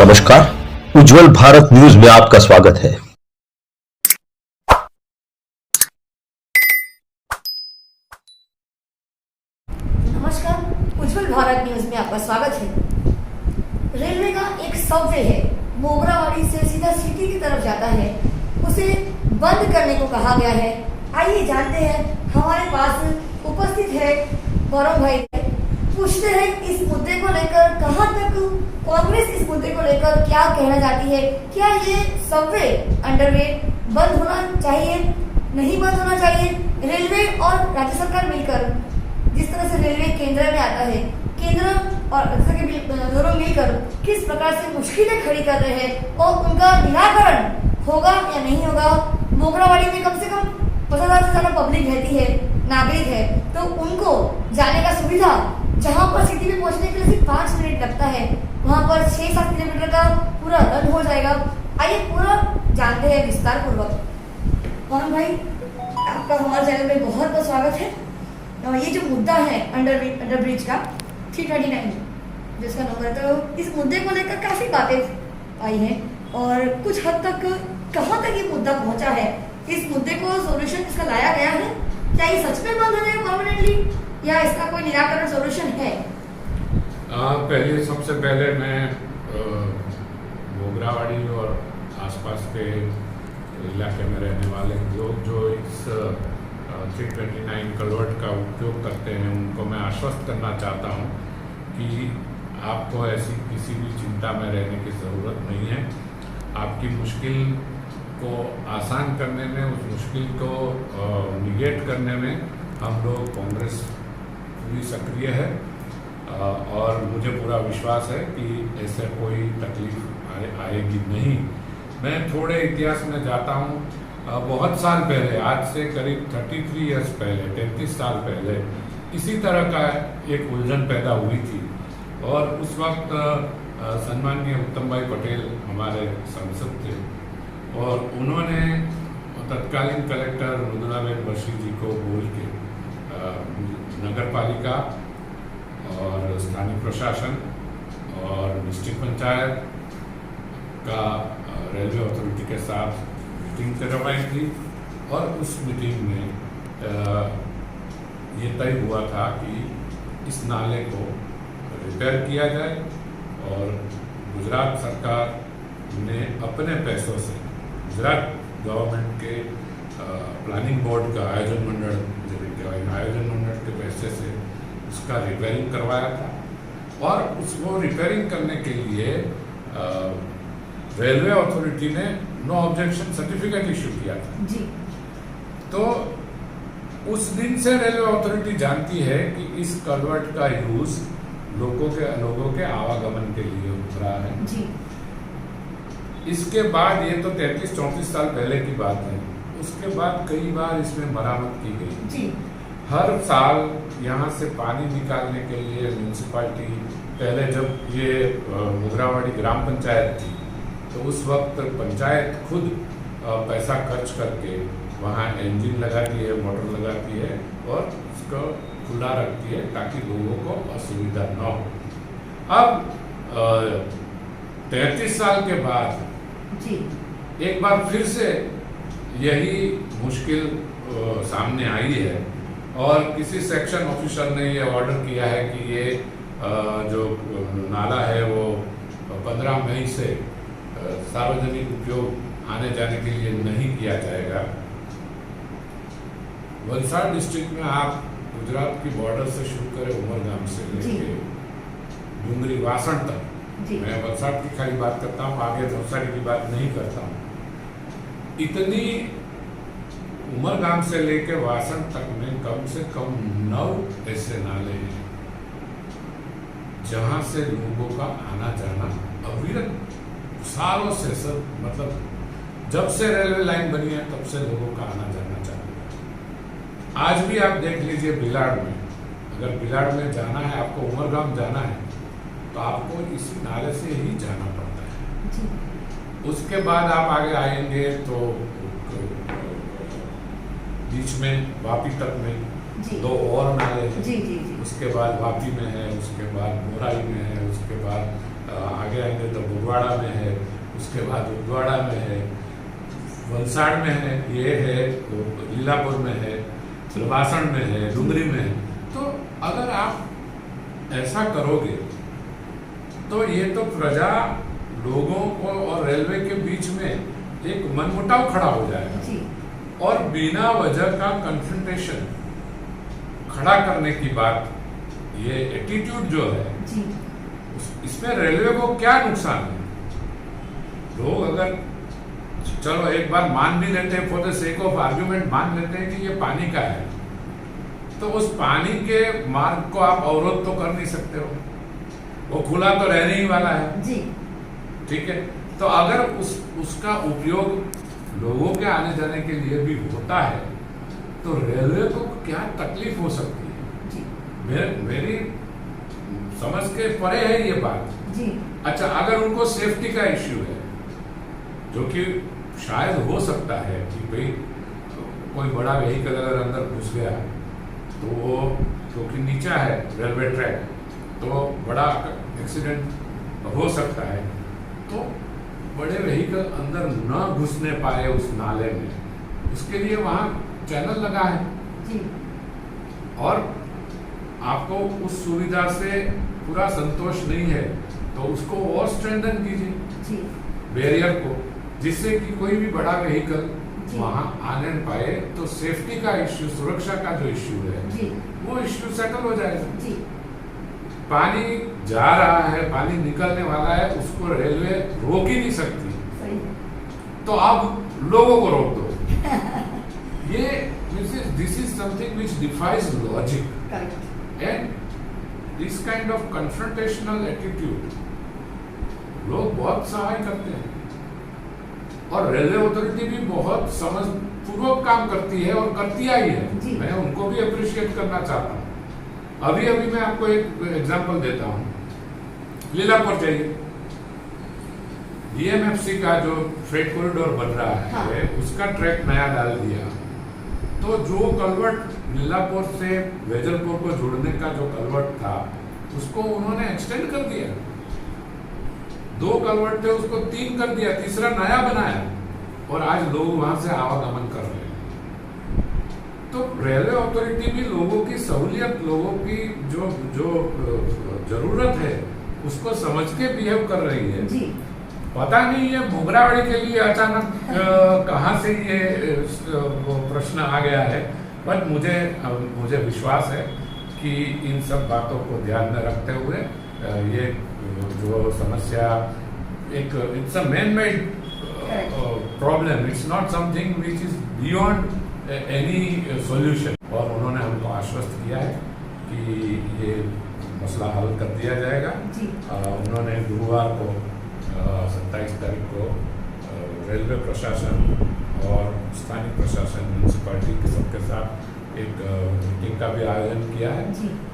नमस्कार, उज्जवल भारत न्यूज में आपका स्वागत है। नमस्कार, उज्जवल भारत न्यूज में आपका स्वागत है। रेलवे का एक सबवे है, मोगरावाड़ी से सीधा सिटी की तरफ जाता है, उसे बंद करने को कहा गया है। आइए जानते हैं, हमारे पास उपस्थित है गौरव भाई। पूछते हैं इस मुद्दे को लेकर कहां तक कांग्रेस इस मुद्दे को लेकर क्या कहना चाहती है। क्या ये सबवे अंडरवे बंद होना चाहिए, नहीं बंद होना चाहिए? रेलवे और राज्य सरकार मिलकर, जिस तरह से रेलवे केंद्र में आता है, केंद्र और राज्य के दोनों मिलकर किस प्रकार से मुश्किलें खड़ी कर रहे हैं और उनका निराकरण होगा या नहीं होगा। मोगरावाड़ी में कम से कम 50,000 से ज्यादा पब्लिक रहती है, नागरिक है, तो उनको जाने का सुविधा, जहाँ पर सिटी में पहुंचने के लिए सिर्फ 5 मिनट लगता है, वहाँ पर 6-7 किलोमीटर का पूरा रन हो जाएगा। आइए पूरा जानते हैं विस्तार पूर्वक। कौन भाई, आपका हमारे चैनल में बहुत बहुत स्वागत है। ये जो मुद्दा है अंडर ब्रिज का 329 जिसका नंबर है, तो इस मुद्दे को लेकर काफी बातें आई हैं और कुछ हद तक कहाँ तक ये मुद्दा पहुंचा है, इस मुद्दे को सोल्यूशन इसका लाया गया है, क्या ये सच में बंद हो जाएगा परमानेंटली या इसका कोई निराकरण सोल्यूशन है? पहले सबसे पहले मैं मोगरावाड़ी और आसपास के इलाके में रहने वाले लोग जो इस 329 कलवर्ट का उपयोग करते हैं, उनको मैं आश्वस्त करना चाहता हूं कि आपको ऐसी किसी भी चिंता में रहने की ज़रूरत नहीं है। आपकी मुश्किल को आसान करने में, उस मुश्किल को निगेट करने में हम लोग कांग्रेस पूरी सक्रिय है और मुझे पूरा विश्वास है कि ऐसे कोई तकलीफ आएगी नहीं। मैं थोड़े इतिहास में जाता हूँ। बहुत साल पहले, आज से करीब 33 ईयर्स पहले, 33 साल पहले इसी तरह का एक उलझन पैदा हुई थी और उस वक्त सम्माननीय उत्तम भाई पटेल हमारे सांसद थे और उन्होंने तत्कालीन कलेक्टर मृदुलाबेन बशी जी को बोल के नगर पालिका और स्थानीय प्रशासन और डिस्ट्रिक्ट पंचायत का रेलवे अथॉरिटी के साथ मीटिंग करवाई थी और उस मीटिंग में ये तय हुआ था कि इस नाले को रिपेयर किया जाए और गुजरात सरकार ने अपने पैसों से, गुजरात गवर्नमेंट के प्लानिंग बोर्ड का आयोजन मंडल के पैसे से उसका रिपेयरिंग करवाया था और उसको रिपेयरिंग करने के लिए रेलवे अथॉरिटी ने नो ऑब्जेक्शन सर्टिफिकेट इशू किया था जी। तो उस दिन से रेलवे अथॉरिटी जानती है कि इस कलवर्ट का यूज लोगों के आवागमन के लिए हो रहा है जी। इसके बाद, ये तो 33-34 साल पहले की बात है, उसके बाद कई बार इसमें मरम्मत की गई जी। हर साल यहाँ से पानी निकालने के लिए म्यूनसिपालिटी, पहले जब ये मोगरावाड़ी ग्राम पंचायत थी तो उस वक्त पंचायत खुद पैसा खर्च करके वहाँ इंजन लगाती है, मोटर लगाती है और उसको खुला रखती है ताकि लोगों को असुविधा न हो। अब 33 साल के बाद जी एक बार फिर से यही मुश्किल सामने आई है और किसी सेक्शन ऑफिसर ने ये ऑर्डर किया है कि ये जो नाला है वो 15 मई से सार्वजनिक उपयोग आने जाने के लिए नहीं किया जाएगा। वलसाड़ डिस्ट्रिक्ट में आप गुजरात की बॉर्डर से शुरू करें, उमरगाम से लेके डूंगरी वासण तक, मैं वलसाड़ की खाली बात करता हूँ, आगे नवसारी की बात नहीं करता हूँ, इतनी उमरगाम से लेके वासण तक में कम से कम 9 ऐसे नाले हैं जहां से लोगों का आना जाना अविरत सालों से, सब मतलब जब से रेलवे लाइन बनी है तब से लोगों का आना जाना चालू है। आज भी आप देख लीजिए बिलाड़ में, अगर बिलाड़ में जाना है, आपको उमरगाम जाना है तो आपको इसी नाले से ही जाना पड़ता है। उसके बाद आप आगे आएंगे तो बीच में वापी तक में जी। 2 और नाले हैं। जी जी जी। उसके बाद वापी में है, उसके बाद मोराई में है, उसके बाद आगे आएंगे तो बुगवाड़ा में है, उसके बाद उदवाड़ा में है, वलसाड़ में है, ये है लीलापुर में है, सिलवासण में है, डुंगरी में है। तो अगर आप ऐसा करोगे तो ये तो प्रजा, लोगों को और रेलवे के बीच में एक मनमुटाव खड़ा हो जाएगा जी। और बिना वजह का कन्फ्रंटेशन खड़ा करने की बात, ये एटीट्यूड जो है जी। इसमें रेलवे को क्या नुकसान है? लोग अगर चलो एक बार मान भी लेते हैं, for the sake of argument मान लेते हैं कि ये पानी का है, तो उस पानी के मार्ग को आप अवरोध तो कर नहीं सकते हो, वो खुला तो रहने ही वाला है जी। ठीक है। तो अगर उसका उपयोग लोगों के आने जाने के लिए भी होता है तो रेलवे को क्या तकलीफ हो सकती है? जी। मेरी समझ के परे है ये बात जी। अच्छा, अगर उनको सेफ्टी का इश्यू है, जो कि शायद हो सकता है कि भाई कोई बड़ा व्हीकल अगर अंदर घुस गया तो वो क्योंकि नीचा है रेलवे ट्रैक, तो बड़ा एक्सीडेंट हो सकता है, तो बड़े व्हीकल अंदर न घुसने पाए उस नाले में, उसके लिए वहाँ चैनल लगा है जी। और आपको उस सुविधा से पूरा संतोष नहीं है तो उसको और स्ट्रेंथन कीजिए जी। बैरियर को, जिससे कि कोई भी बड़ा व्हीकल जी। वहां आने न पाए, तो सेफ्टी का इश्यू, सुरक्षा का जो इश्यू है जी। वो इश्यू सेटल हो जाएगा। जी। पानी जा रहा है, पानी निकलने वाला है, उसको रेलवे रोक ही नहीं सकती, सही। तो अब लोगों को रोक दो। ये this is something which defies logic correct. And this kind of confrontational attitude लोग बहुत सहाय करते हैं और रेलवे अथॉरिटी भी बहुत समझ पूर्वक काम करती है और करती आई है। मैं उनको भी अप्रिशिएट करना चाहता हूँ। अभी अभी मैं आपको एक एग्जांपल देता हूँ, लीलापुर जाइए, डीएमएफसी का जो फ्रेट कॉरिडोर बन रहा है, हाँ। उसका ट्रैक नया डाल दिया, तो जो कलवर्ट लीलापुर से वेजलपुर को जोड़ने का जो कलवर्ट था उसको उन्होंने एक्सटेंड कर दिया। 2 कलवर्ट थे, उसको 3 कर दिया, तीसरा नया बनाया और आज लोग वहां से आवागमन कर रहे हैं। तो रेलवे अथॉरिटी भी लोगों की सहूलियत, लोगों की जो जो जरूरत है उसको समझ के बिहेव कर रही है जी। पता नहीं ये मोगरावाड़ी के लिए अचानक कहाँ से ये प्रश्न आ गया है, बट मुझे विश्वास है कि इन सब बातों को ध्यान में रखते हुए ये जो समस्या एक it's a man made problem, it's not something which is beyond any solution. और उन्होंने हमको आश्वस्त किया है कि ये मसला हल कर दिया जाएगा। उन्होंने गुरुवार को 27 तारीख को रेलवे प्रशासन और स्थानीय प्रशासन, म्यूनसिपालिटी के सबके साथ एक मीटिंग का भी आयोजन किया है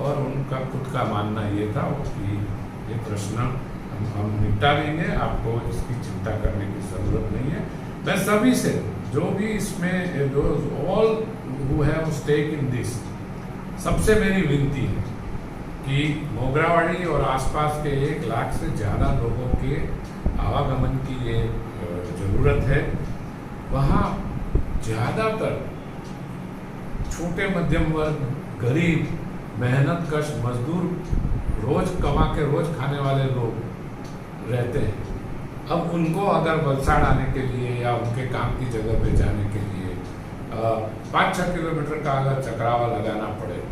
और उनका खुद का मानना ये था कि ये प्रश्न हम निपटा लेंगे, आपको इसकी चिंता करने की जरूरत नहीं है। मैं सभी से, जो भी इसमें जो all who have stake in this, सबसे मेरी विनती है कि मोगरावाड़ी और आसपास के 1 लाख से ज़्यादा लोगों के आवागमन की ये ज़रूरत है। वहाँ ज़्यादातर छोटे मध्यम वर्ग, गरीब, मेहनतकश मजदूर, रोज कमा के रोज खाने वाले लोग रहते हैं। अब उनको अगर वलसाड़ आने के लिए या उनके काम की जगह पे जाने के लिए 5-6 किलोमीटर का अगर चक्रावा लगाना पड़े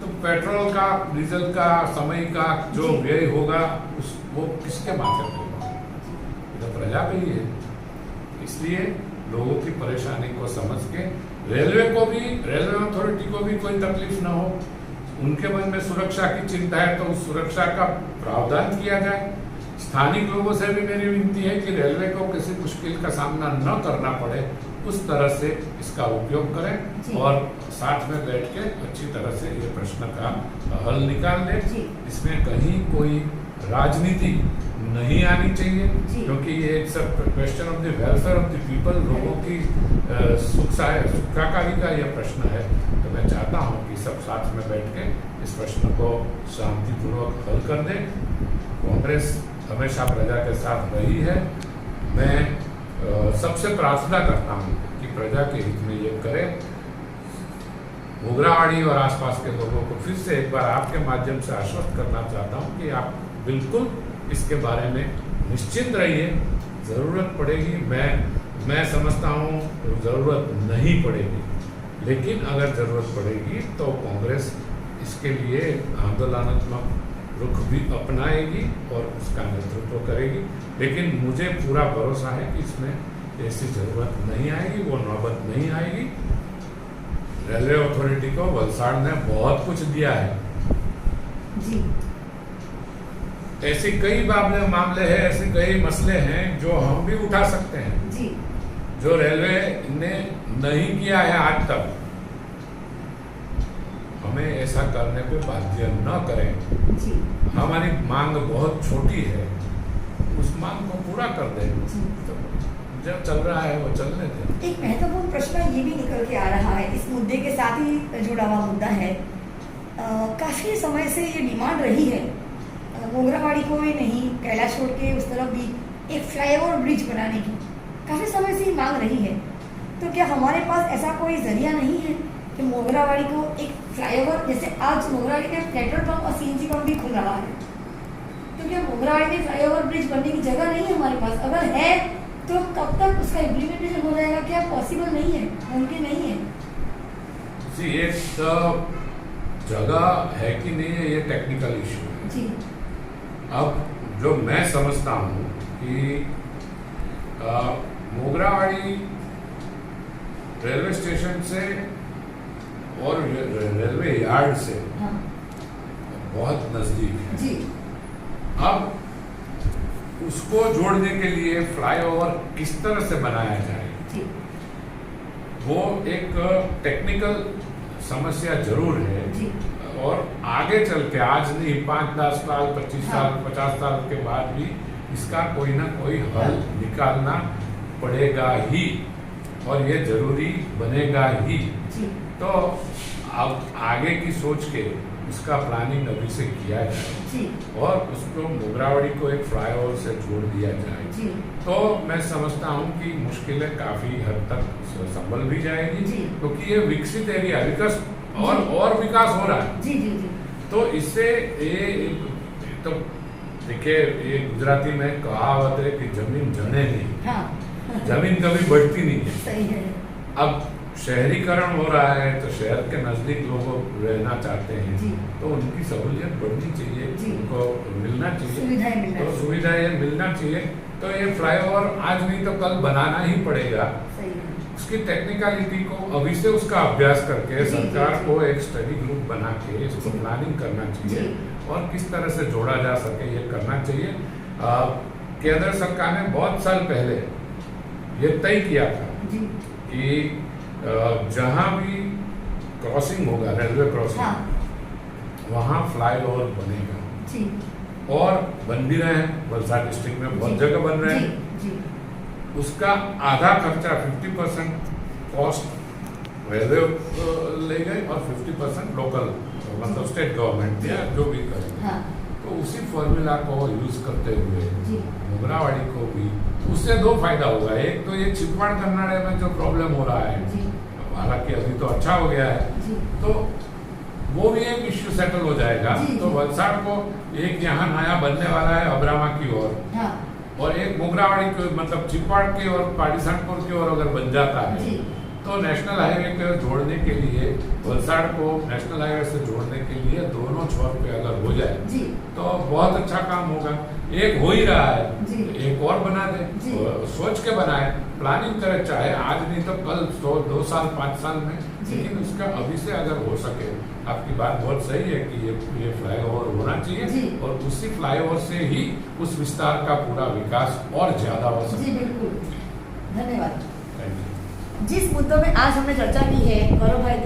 तो पेट्रोल का, डीजल का, समय का जो व्यय होगा वो किसके माथे पे होगा? तो प्रजा पे ही है। इसलिए लोगों की परेशानी को समझ के रेलवे अथॉरिटी को भी कोई तकलीफ ना हो, उनके मन में सुरक्षा की चिंता है तो उस सुरक्षा का प्रावधान किया जाए। स्थानिक लोगों से भी मेरी विनती है कि रेलवे को किसी मुश्किल का सामना न करना पड़े, उस तरह से इसका उपयोग करें और साथ में बैठ के अच्छी तरह से ये प्रश्न का हल निकाल लें। इसमें कहीं कोई राजनीति नहीं आनी चाहिए, क्योंकि ये एक question of the welfare of the people, लोगों की सुखाकारी का यह प्रश्न है। तो तो मैं चाहता हूँ कि सब साथ में बैठ के इस प्रश्न को शांतिपूर्वक हल कर दें। कांग्रेस हमेशा प्रजा के साथ रही है। मैं सबसे प्रार्थना करता हूँ कि प्रजा के हित में ये करें। मोगरावाड़ी और आसपास के लोगों को फिर से एक बार आपके माध्यम से आश्वस्त करना चाहता हूँ कि आप बिल्कुल इसके बारे में निश्चिंत रहिए। ज़रूरत पड़ेगी, मैं समझता हूँ ज़रूरत नहीं पड़ेगी, लेकिन अगर ज़रूरत पड़ेगी तो कांग्रेस इसके लिए आंदोलनात्मक रुख भी अपनाएगी और उसका नेतृत्व करेगी। लेकिन मुझे पूरा भरोसा है कि इसमें ऐसी ज़रूरत नहीं आएगी, वो नौबत नहीं आएगी। रेलवे अथॉरिटी को वलसाड़ ने बहुत कुछ दिया है जी। ऐसे कई मामले हैं, ऐसे कई मसले हैं जो हम भी उठा सकते हैं जी, जो रेलवे ने नहीं किया है आज तक। हमें ऐसा करने पे बाध्य न करें जी। हमारी मांग बहुत छोटी है, उस मांग को पूरा कर दें। तो जब चल रहा है वो चलने दें। एक महत्वपूर्ण प्रश्न ये भी निकल के आ रहा है, इस मुद्दे के साथ ही जुड़ा हुआ मुद्दा है। काफ़ी समय से ये डिमांड रही है, मोगरावाड़ी को ही नहीं, कैलाश रोड के उस तरफ भी एक फ्लाईओवर ब्रिज बनाने की काफ़ी समय से ही मांग रही है। तो क्या हमारे पास ऐसा कोई जरिया नहीं है कि मोगरावाड़ी को एक फ्लाईओवर, जैसे आज मोगरावाड़ी में पेट्रोल पंप और सीएनजी पंप भी खुल रहा है, तो क्या मोगरावाड़ी में फ्लाईओवर ब्रिज बनने की जगह नहीं है हमारे पास? अगर है तो कब तक उसका इम्प्लीमेंटेशन हो जाएगा? क्या पॉसिबल नहीं है, मुमकिन नहीं है? जी, एक जगह है कि नहीं है ये टेक्निकल इशू है जी। अब जो मैं समझता हूँ कि मोगरावाड़ी रेलवे स्टेशन से और रेलवे यार्ड से हाँ। बहुत नजदीक है जी। अब उसको जोड़ने के लिए फ्लाईओवर किस तरह से बनाया जाए, जी। वो एक टेक्निकल समस्या जरूर है। जी। और आगे चल के, आज नहीं, 5-10 साल 25 हाँ। साल 50 साल के बाद भी इसका कोई ना कोई हल निकालना पड़ेगा ही, और ये जरूरी बनेगा ही। जी। तो अब आगे की सोच के उसका प्लानिंग अभी से किया जाए जी। और उसको मोगरावाड़ी को एक फ्लाईओवर से जोड़ दिया जाए, जी। तो मैं समझता हूँ कि मुश्किलें काफी हद तक संभल भी जाएगी, जी। क्योंकि ये विकसित एरिया और विकास हो रहा है। जी। जी। जी। तो इससे ये तो देखिए, ये गुजराती में कहावत है कि जमीन जने नहीं, हाँ। जमीन कभी बढ़ती नहीं है। सही है। अब शहरीकरण हो रहा है तो शहर के नजदीक लोग रहना चाहते हैं, जी। तो उनकी सहूलियत बढ़नी चाहिए, जी। उनको मिलना चाहिए, सुविधाएं मिलना तो चाहिए। सुविधाएं मिलना चाहिए। तो ये फ्लाईओवर आज नहीं तो कल बनाना ही पड़ेगा। सही है। उसकी टेक्निकलिटी को अभी से उसका अभ्यास करके जी, सरकार जी। को एक स्टडी ग्रुप बना के इसको जी। प्लानिंग करना चाहिए जी। और किस तरह से जोड़ा जा सके ये करना चाहिए। केंद्र सरकार ने बहुत साल पहले ये तय किया था जी। कि जहाँ भी क्रॉसिंग होगा, रेलवे क्रॉसिंग, हाँ। वहाँ फ्लाईओवर बनेगा, जी। और बन भी रहे हैं। वलसाड डिस्ट्रिक्ट में बहुत जी। जगह बन रहे हैं। जी। जी। उसका आधा खर्चा 50% कॉस्ट रेलवे ले गए और 50% लोकल, मतलब स्टेट गवर्नमेंट या जो भी करेगा। हाँ। तो उसी फॉर्मूला को यूज करते हुए जी। मोगरावाड़ी को भी उससे दो फायदा होगा। एक तो ये छिपवाड़ करनाड़े में जो प्रॉब्लम हो रहा है, जी। हालांकि अभी तो अच्छा हो गया है, जी। तो वो भी एक इश्यू सेटल हो जाएगा। जी। तो वलसाड़ को एक यहाँ नया बनने वाला है अब्रामा की ओर, हाँ। और एक मोगरावाड़ी को, मतलब छिपवाड़ की और पाटीसनपुर की ओर अगर बन जाता है, जी। तो नेशनल हाईवे को जोड़ने के लिए, वलसाड़ को नेशनल हाईवे से जोड़ने के लिए दोनों छोर पे अगर हो जाए, जी। तो बहुत अच्छा काम होगा। एक हो ही रहा है, जी। एक और बना दे, जी। सोच के बनाए, प्लानिंग करे, चाहे आज नहीं तो कल, 2 साल 5 साल में, जी। लेकिन उसका अभी से अगर हो सके। आपकी बात बहुत सही है कि ये फ्लाईओवर होना जी। चाहिए, और उसी फ्लाईओवर से ही उस विस्तार का पूरा विकास और ज्यादा हो जी। सके। बिल्कुल, धन्यवाद। Thank you. जिस मुद्दों में आज हमने चर्चा की है गौरव भाई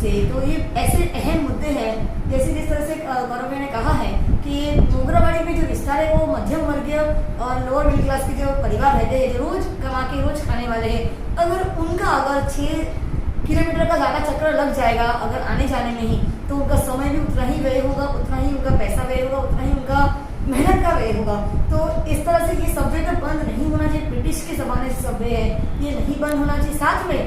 से, तो ये ऐसे अहम मुद्दे हैं, जैसे जिस तरह से गौरव भाई ने कहा है कि मोगरावाड़ी में जो विस्तार है वो मध्यम वर्गीय और लोअर मिडिल क्लास के जो परिवार रहते हैं, जो रोज कमा के रोज खाने वाले हैं, अगर उनका अगर 6 किलोमीटर का ज़्यादा चक्कर लग जाएगा अगर आने जाने में ही, तो उनका समय भी उतना ही व्यय होगा, उतना ही उनका पैसा व्यय होगा, उतना ही उनका मेहनत का व्यय होगा। तो इस तरह से ये सबवे तो बंद नहीं होना चाहिए। ब्रिटिश के ज़माने से सबवे है, ये नहीं बंद होना चाहिए। साथ में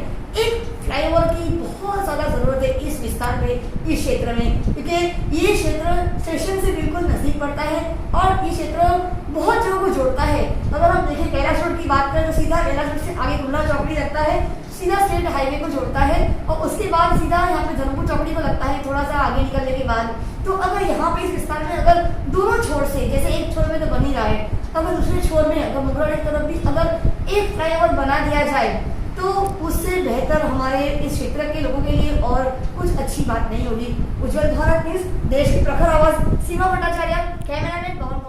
एक फ्लाईओवर की बहुत ज़्यादा ज़रूरत है इस विस्तार में, इस क्षेत्र में, क्योंकि ये क्षेत्र स्टेशन से बिल्कुल नज़दीक पड़ता है और ये क्षेत्र बहुत जगहों को जोड़ता है। अगर हम देखें कैलाश रोड की बात करें तो सीधा कैलाश रोड से आगे कुल्ला चौकड़ी लगता है, सीधा स्टेट हाईवे को जोड़ता है और उसके बाद सीधा यहाँ पे धर्मपुर चौकड़ी को लगता है, थोड़ा सा आगे निकलने के बाद। तो अगर यहाँ पे इस विस्तार में अगर दोनों छोर से, जैसे एक छोर में तो बन ही रहा है, अगर दूसरे छोर में अगर मोगरावाड़ी की तरफ भी अगर एक फ्लाईओवर बना दिया जाए तो उससे बेहतर हमारे इस क्षेत्र के लोगों के लिए और कुछ अच्छी बात नहीं होगी। उज्जवल भारत न्यूज़, देश की प्रखर आवाज, सीमा भट्टाचार्य, कैमरामैन पवन।